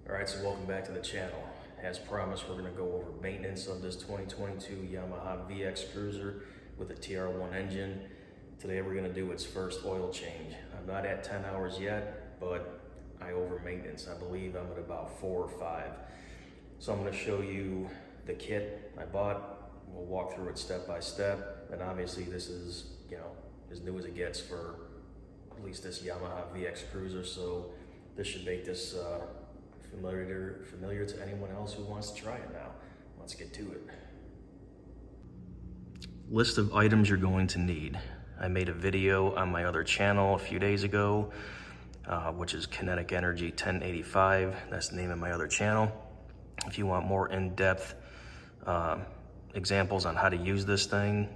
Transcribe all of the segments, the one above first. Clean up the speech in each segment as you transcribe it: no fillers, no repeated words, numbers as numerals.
Alright, so welcome back to the channel. As promised, we're going to go over maintenance of this 2022 Yamaha VX Cruiser with a TR-1 engine. Today we're going to do its first oil change. I'm not at 10 hours yet, but I over maintenance. I believe I'm at about 4 or 5. So I'm going to show you the kit I bought. We'll walk through it step by step. And obviously this is, as new as it gets for at least this Yamaha VX Cruiser. So this should make this familiar to anyone else who wants to try it now. Let's get to it. List of items you're going to need. I made a video on my other channel a few days ago, which is Kinetic Energy 1085. That's the name of my other channel. If you want more in-depth examples on how to use this thing,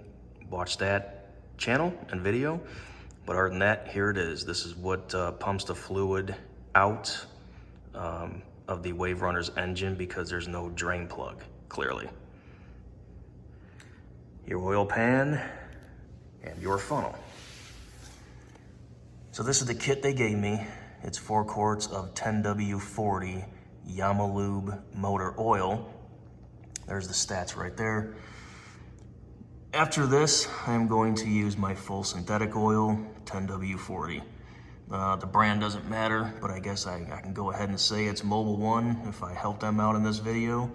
watch that channel and video. But other than that, here it is. This is what pumps the fluid out of the Wave Runner's engine because there's no drain plug, clearly. Your oil pan and your funnel. So this is the kit they gave me. It's 4 quarts of 10W40 Yamalube motor oil. There's the stats right there. After this, I'm going to use my full synthetic oil, 10W40. The brand doesn't matter, but I guess I can go ahead and say it's Mobil 1 if I help them out in this video.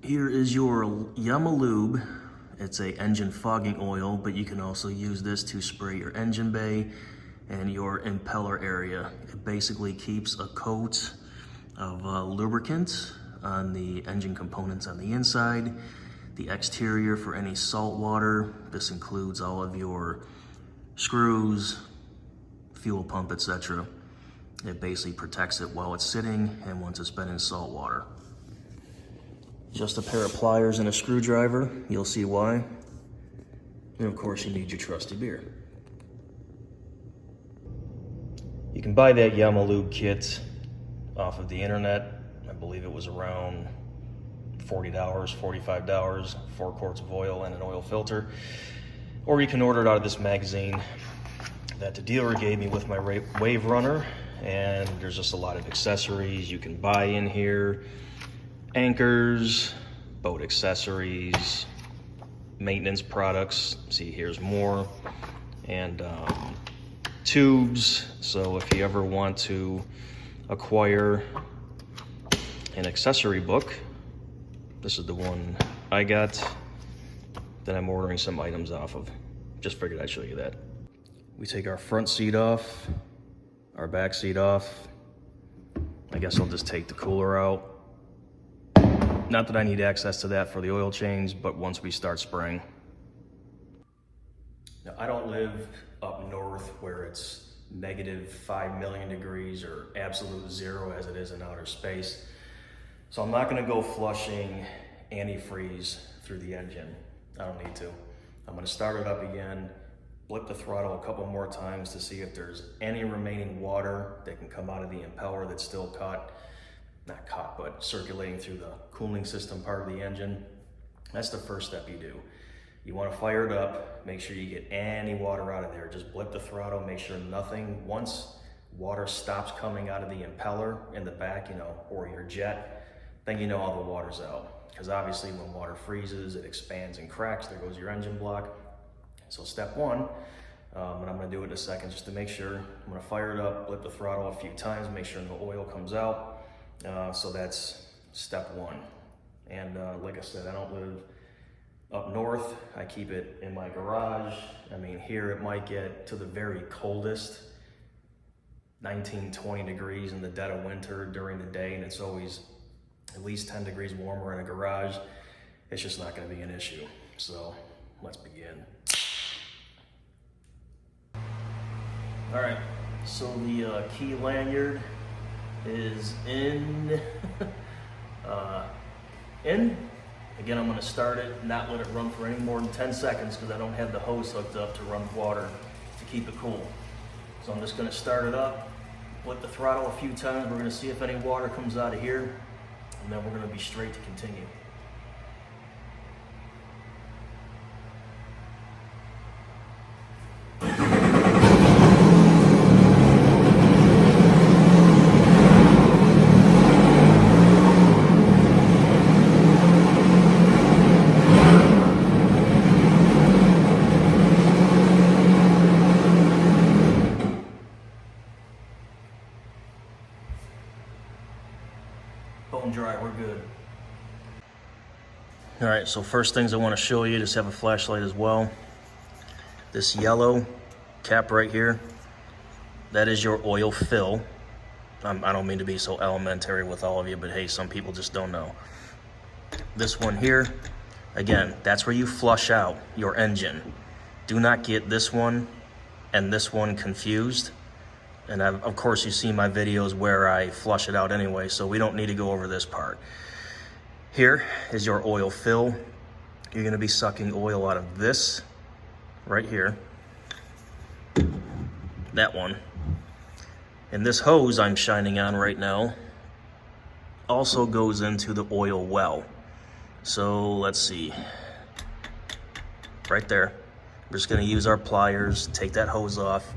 Here is your Yamalube. It's a engine fogging oil, but you can also use this to spray your engine bay and your impeller area. It basically keeps a coat of lubricant on the engine components on the inside, the exterior for any salt water. This includes all of your screws, fuel pump, etc. It basically protects it while it's sitting and once it's been in salt water. Just a pair of pliers and a screwdriver, you'll see why. And of course you need your trusty beer. You can buy that Yamalube kit off of the internet. I believe it was around $40, $45, 4 quarts of oil and an oil filter. Or you can order it out of this magazine that the dealer gave me with my Wave Runner. And there's just a lot of accessories you can buy in here. Anchors, boat accessories, maintenance products. See, here's more. And tubes. So if you ever want to acquire an accessory book, this is the one I got that I'm ordering some items off of. Just figured I'd show you that. We take our front seat off, our back seat off. I guess I'll just take the cooler out. Not that I need access to that for the oil change, but once we start spraying. Now, I don't live up north where it's negative 5 million degrees or absolute zero as it is in outer space. So I'm not gonna go flushing antifreeze through the engine. I don't need to. I'm gonna start it up again, blip the throttle a couple more times to see if there's any remaining water that can come out of the impeller that's still not caught, but circulating through the cooling system part of the engine. That's the first step you do. You wanna fire it up, make sure you get any water out of there. Just blip the throttle, make sure nothing, once water stops coming out of the impeller in the back, or your jet, then you know all the water's out. Because obviously when water freezes, it expands and cracks, there goes your engine block. So step one, and I'm gonna do it in a second just to make sure. I'm gonna fire it up, blip the throttle a few times, make sure no oil comes out. So that's step one. And like I said, I don't live up north. I keep it in my garage. I mean, here it might get to the very coldest, 19, 20 degrees in the dead of winter during the day, and it's always at least 10 degrees warmer in a garage. It's just not going to be an issue. So let's begin. All right, so the key lanyard is in. Again, I'm going to start it, not let it run for any more than 10 seconds because I don't have the hose hooked up to run water to keep it cool. So I'm just going to start it up, blip the throttle a few times. We're going to see if any water comes out of here, and then we're going to be straight to continue. Bone dry, we're good. All right, so first things I want to show you, just have a flashlight as well. This yellow cap right here, that is your oil fill. I don't mean to be so elementary with all of you, but hey, some people just don't know. This one here, again, that's where you flush out your engine. Do not get this one and this one confused. And of course, you see my videos where I flush it out anyway, so we don't need to go over this part. Here is your oil fill. You're gonna be sucking oil out of this right here, that one. And this hose I'm shining on right now also goes into the oil well. So let's see, right there. We're just gonna use our pliers, take that hose off,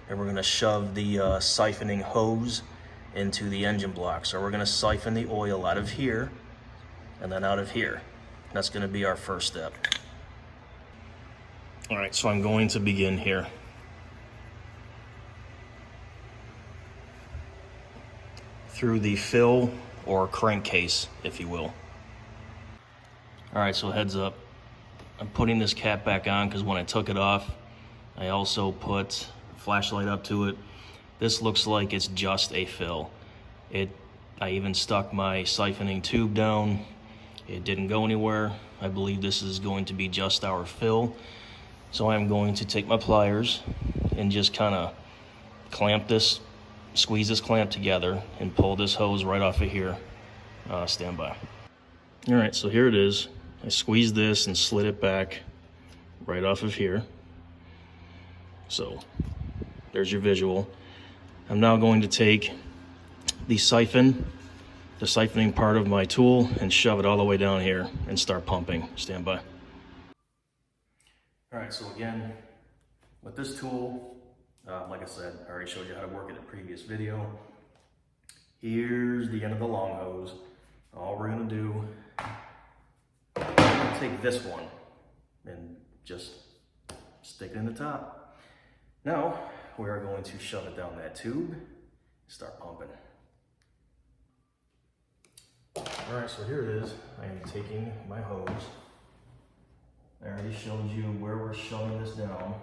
and we're gonna shove the siphoning hose into the engine block. So we're gonna siphon the oil out of here and then out of here. That's gonna be our first step. All right, so I'm going to begin here. Through the fill or crankcase, if you will. All right, so heads up. I'm putting this cap back on because when I took it off, I also put a flashlight up to it. This looks like it's just a fill. I even stuck my siphoning tube down. It didn't go anywhere. I believe this is going to be just our fill. So I'm going to take my pliers and just kind of clamp this, squeeze this clamp together and pull this hose right off of here. Stand by. All right, so here it is. I squeezed this and slid it back right off of here. So there's your visual. I'm now going to take the siphoning part of my tool and shove it all the way down here and start pumping. Stand by. All right, so again, with this tool, like I said, I already showed you how to work it in a previous video. Here's the end of the long hose. All we're gonna do, take this one and just stick it in the top. Now, we are going to shove it down that tube and start pumping. All right, so here it is. I am taking my hose. I already showed you where we're shoving this down.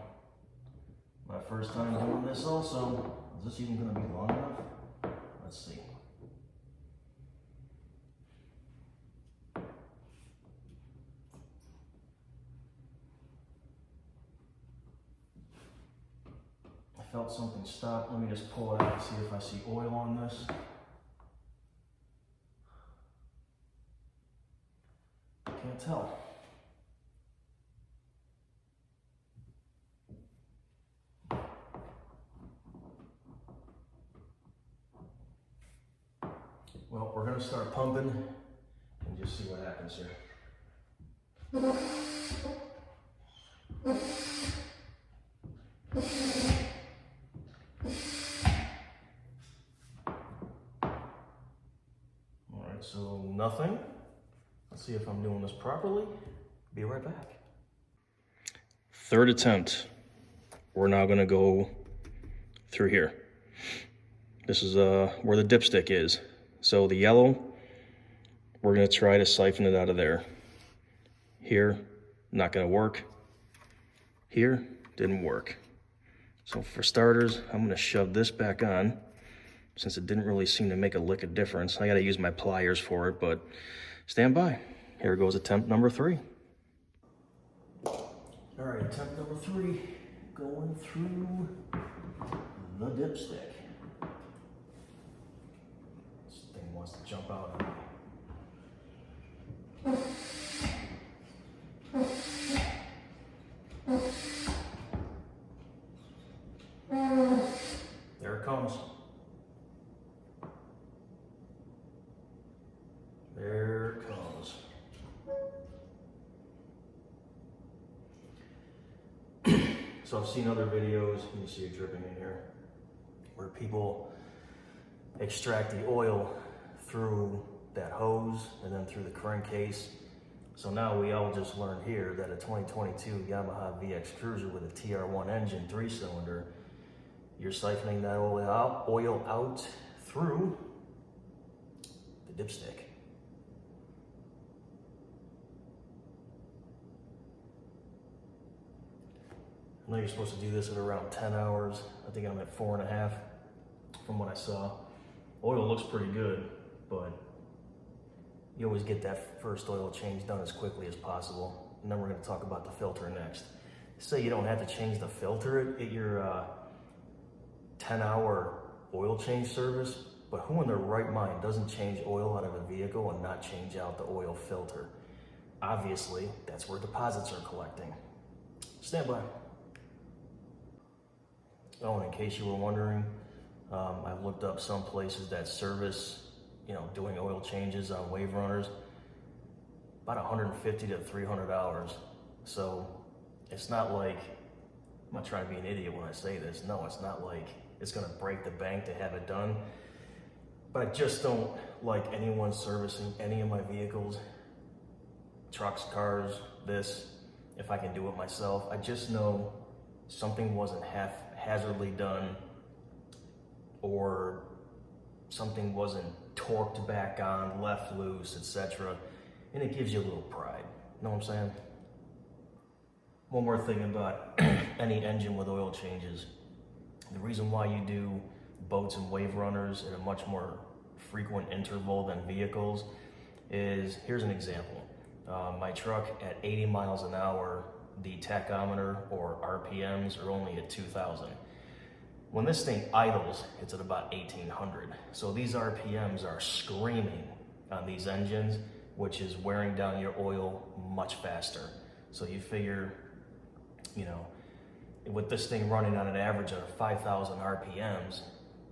My first time doing this also. Is this even gonna be long enough? Let's see. I felt something stop. Let me just pull it out and see if I see oil on this. Can't tell. Well, we're gonna start pumping and just see what happens here. All right, so nothing. Let's see if I'm doing this properly. Be right back. Third attempt. We're now gonna go through here. This is where the dipstick is. So the yellow, we're gonna try to siphon it out of there. Here, not gonna work. Here, didn't work. So for starters, I'm gonna shove this back on since it didn't really seem to make a lick of difference. I gotta use my pliers for it, but stand by. Here goes attempt number 3. All right, attempt number 3, going through the dipstick. Wants to jump out on me. There it comes. There it comes. So I've seen other videos, you see it dripping in here, where people extract the oil through that hose and then through the crankcase. So now we all just learned here that a 2022 Yamaha VX Cruiser with a TR-1 engine, 3-cylinder, you're siphoning that oil out through the dipstick. I know you're supposed to do this at around 10 hours. I think I'm at 4.5 from what I saw. Oil looks pretty good, but you always get that first oil change done as quickly as possible. And then we're going to talk about the filter next. Say you don't have to change the filter at your 10-hour oil change service, but who in their right mind doesn't change oil out of a vehicle and not change out the oil filter? Obviously, that's where deposits are collecting. Stand by. Oh, and in case you were wondering, I've looked up some places that service, doing oil changes on Wave Runners, about $150 to $300. So it's not like, I'm not trying to be an idiot when I say this. No, it's not like it's gonna break the bank to have it done. But I just don't like anyone servicing any of my vehicles, trucks, cars, if I can do it myself. I just know something wasn't haphazardly done, or something wasn't torqued back on, left loose, etc. And it gives you a little pride. Know what I'm saying? One more thing about any engine with oil changes. The reason why you do boats and Wave Runners at a much more frequent interval than vehicles is, here's an example. My truck at 80 miles an hour, the tachometer or RPMs are only at 2,000. When this thing idles, it's at about 1,800. So these RPMs are screaming on these engines, which is wearing down your oil much faster. So you figure, with this thing running on an average of 5,000 RPMs,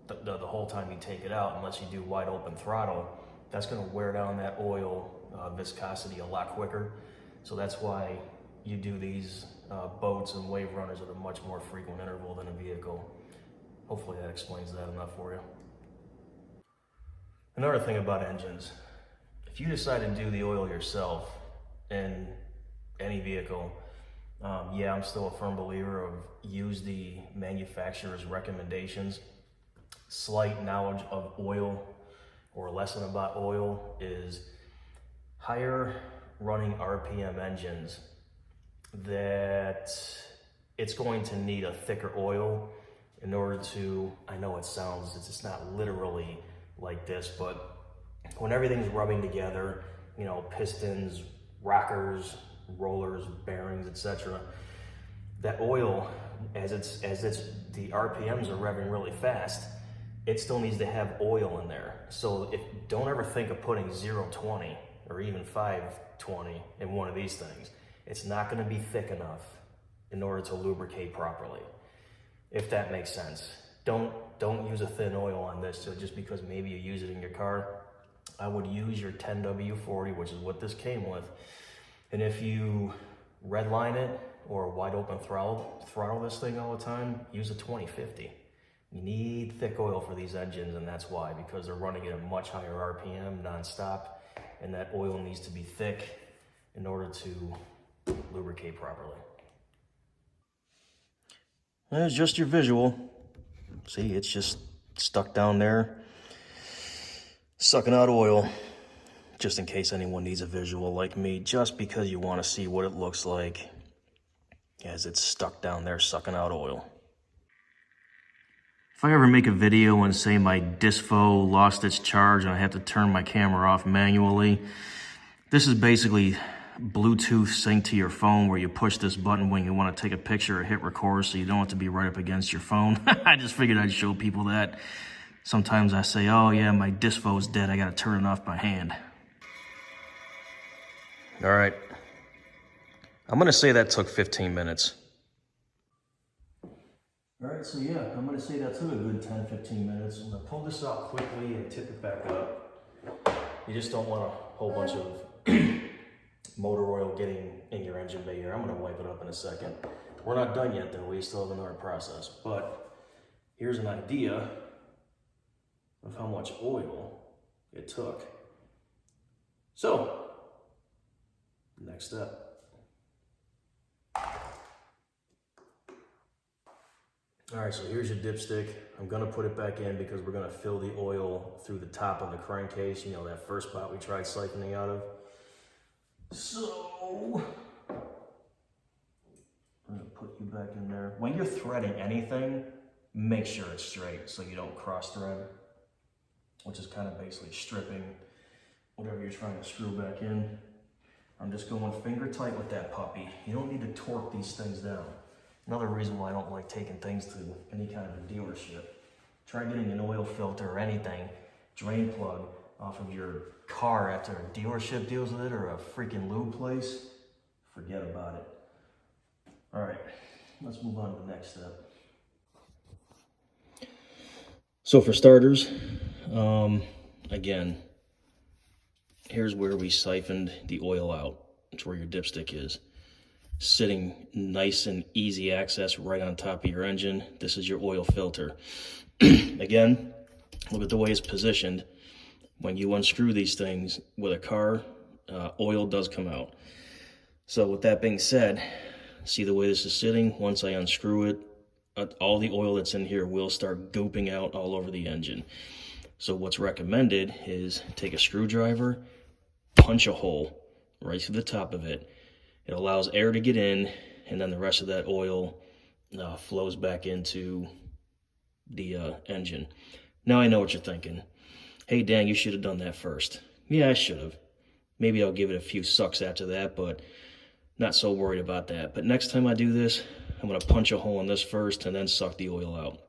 the whole time you take it out, unless you do wide open throttle, that's gonna wear down that oil viscosity a lot quicker. So that's why you do these boats and Wave Runners at a much more frequent interval than a vehicle. Hopefully that explains that enough for you. Another thing about engines, if you decide to do the oil yourself in any vehicle, yeah, I'm still a firm believer of use the manufacturer's recommendations. Slight knowledge of oil or lesson about oil is higher running RPM engines that it's going to need a thicker oil in order to, I know it's just not literally like this, but when everything's rubbing together, pistons, rockers, rollers, bearings, etc., that oil, as the RPMs are revving really fast, it still needs to have oil in there. So don't ever think of putting 0.20 or even 5.20 in one of these things. It's not going to be thick enough in order to lubricate properly, if that makes sense. Don't use a thin oil on this just because maybe you use it in your car. I would use your 10W40, which is what this came with. And if you redline it or wide open throttle this thing all the time, use a 2050. You need thick oil for these engines, and that's why, because they're running at a much higher RPM nonstop, and that oil needs to be thick in order to lubricate properly. There's just your visual. See, it's just stuck down there, sucking out oil, just in case anyone needs a visual like me, just because you want to see what it looks like as it's stuck down there sucking out oil. If I ever make a video and say my Disfo lost its charge and I have to turn my camera off manually, this is basically Bluetooth sync to your phone, where you push this button when you want to take a picture or hit record, so you don't have to be right up against your phone. I just figured I'd show people that. Sometimes I say, oh yeah, my Disfo's dead, I gotta turn it off by hand. All right, I'm gonna say that took 15 minutes. All right, so yeah, I'm gonna say that took a good 10-15 minutes. I'm gonna pull this out quickly and tip it back up. You just don't want a whole bunch of motor oil getting in your engine bay here. I'm gonna wipe it up in a second. We're not done yet though, we still have another process, but here's an idea of how much oil it took. So, next step. All right, so here's your dipstick. I'm gonna put it back in because we're gonna fill the oil through the top of the crankcase, you know, that first spot we tried siphoning out of. So, I'm gonna put you back in there. When you're threading anything, make sure it's straight so you don't cross thread, which is kind of basically stripping whatever you're trying to screw back in. I'm just going finger tight with that puppy. You don't need to torque these things down. Another reason why I don't like taking things to any kind of a dealership. Try getting an oil filter or anything, drain plug off of your car after a dealership deals with it or a freaking lube place. Forget about it. All right, let's move on to the next step. So for starters, again, here's where we siphoned the oil out. It's where your dipstick is. Sitting nice and easy access right on top of your engine. This is your oil filter. Again, look at the way it's positioned. When you unscrew these things with a car, oil does come out. So with that being said, see the way this is sitting? Once I unscrew it, all the oil that's in here will start gooping out all over the engine. So what's recommended is take a screwdriver, punch a hole right through the top of it. It allows air to get in, and then the rest of that oil flows back into the engine. Now I know what you're thinking. Hey, Dan, you should have done that first. Yeah, I should have. Maybe I'll give it a few sucks after that, but not so worried about that. But next time I do this, I'm going to punch a hole in this first and then suck the oil out.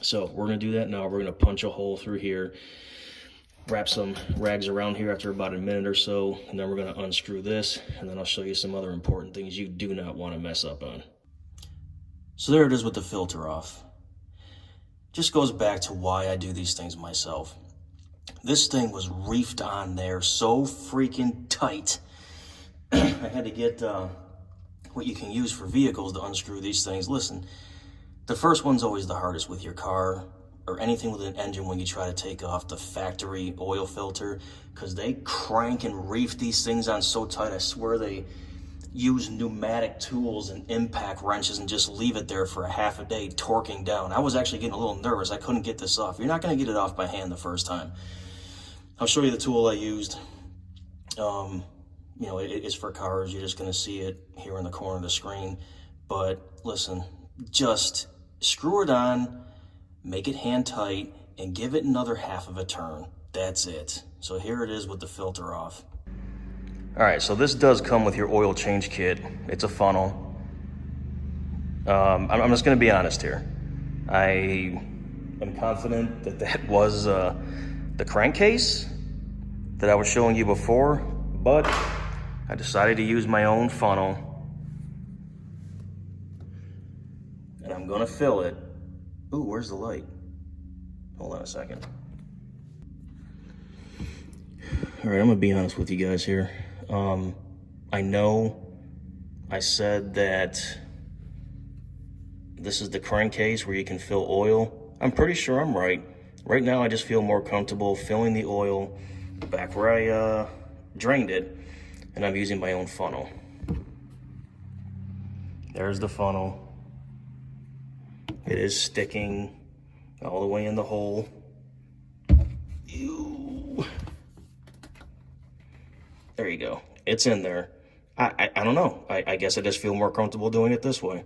So we're going to do that now. We're going to punch a hole through here, wrap some rags around here after about a minute or so, and then we're going to unscrew this, and then I'll show you some other important things you do not want to mess up on. So there it is with the filter off. Just goes back to why I do these things myself. This thing was reefed on there so freaking tight. I had to get what you can use for vehicles to unscrew these things. Listen, the first one's always the hardest with your car or anything with an engine when you try to take off the factory oil filter, because they crank and reef these things on so tight. I swear they use pneumatic tools and impact wrenches and just leave it there for a half a day torquing down. I was actually getting a little nervous. I couldn't get this off. You're not going to get it off by hand the first time. I'll show you the tool I used. You know, it's for cars. You're just going to see it here in the corner of the screen. But listen, just screw it on, make it hand tight, and give it another half of a turn. That's it. So here it is with the filter off. All right, so this does come with your oil change kit. It's a funnel. I'm just going to be honest here. I am confident that that was the crankcase that I was showing you before, but I decided to use my own funnel, and I'm going to fill it. Ooh, where's the light? Hold on a second. All right, I'm going to be honest with you guys here. I know I said that this is the crankcase where you can fill oil. I'm pretty sure I'm right. Right now, I just feel more comfortable filling the oil back where I drained it, and I'm using my own funnel. There's the funnel. It is sticking all the way in the hole. Ew. There you go. It's in there. I don't know. I guess I just feel more comfortable doing it this way.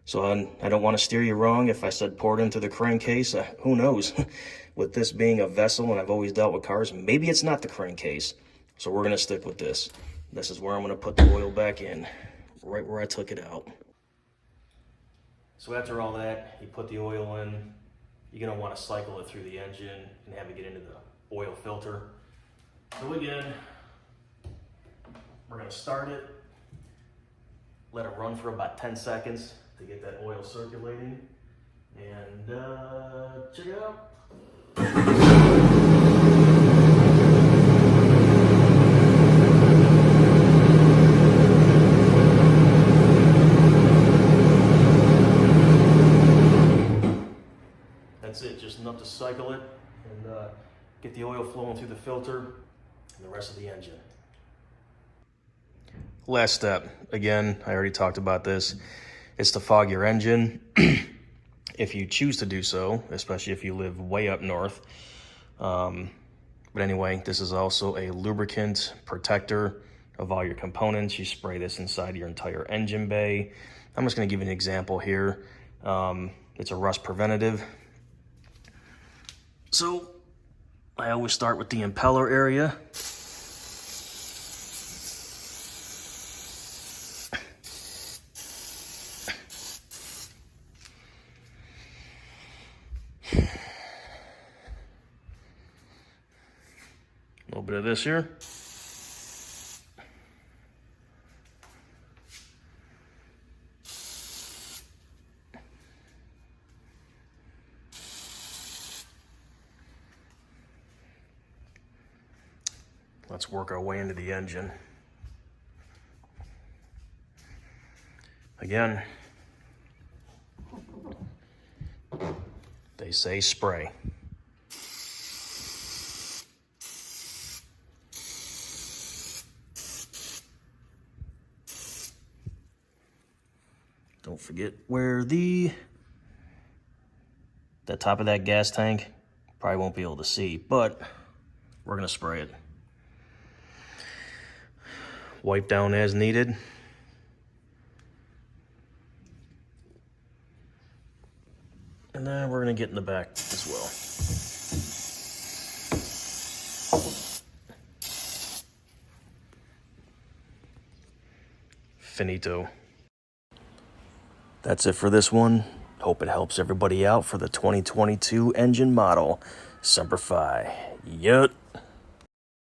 So I don't want to steer you wrong if I said pour it into the crankcase. Who knows? With this being a vessel, and I've always dealt with cars, maybe it's not the crankcase. So we're going to stick with this. This is where I'm going to put the oil back in, right where I took it out. So after all that, you put the oil in. You're going to want to cycle it through the engine and have it get into the oil filter. So again, we're going to start it, let it run for about 10 seconds to get that oil circulating, and check it out. That's it, just enough to cycle it and get the oil flowing through the filter and the rest of the engine. Last step, again, I already talked about this. It's to fog your engine. if you choose to do so, especially if you live way up north. But anyway, this is also a lubricant protector of all your components. You spray this inside your entire engine bay. I'm just going to give you an example here. It's a rust preventative. So I always start with the impeller area. A little bit of this here. Let's work our way into the engine. Again, they say spray. Don't forget where the top of that gas tank, probably won't be able to see, but we're gonna spray it. Wipe down as needed. And then we're gonna get in the back as well. Finito. That's it for this one. Hope it helps everybody out for the 2022 engine model Semper Fi. Yup.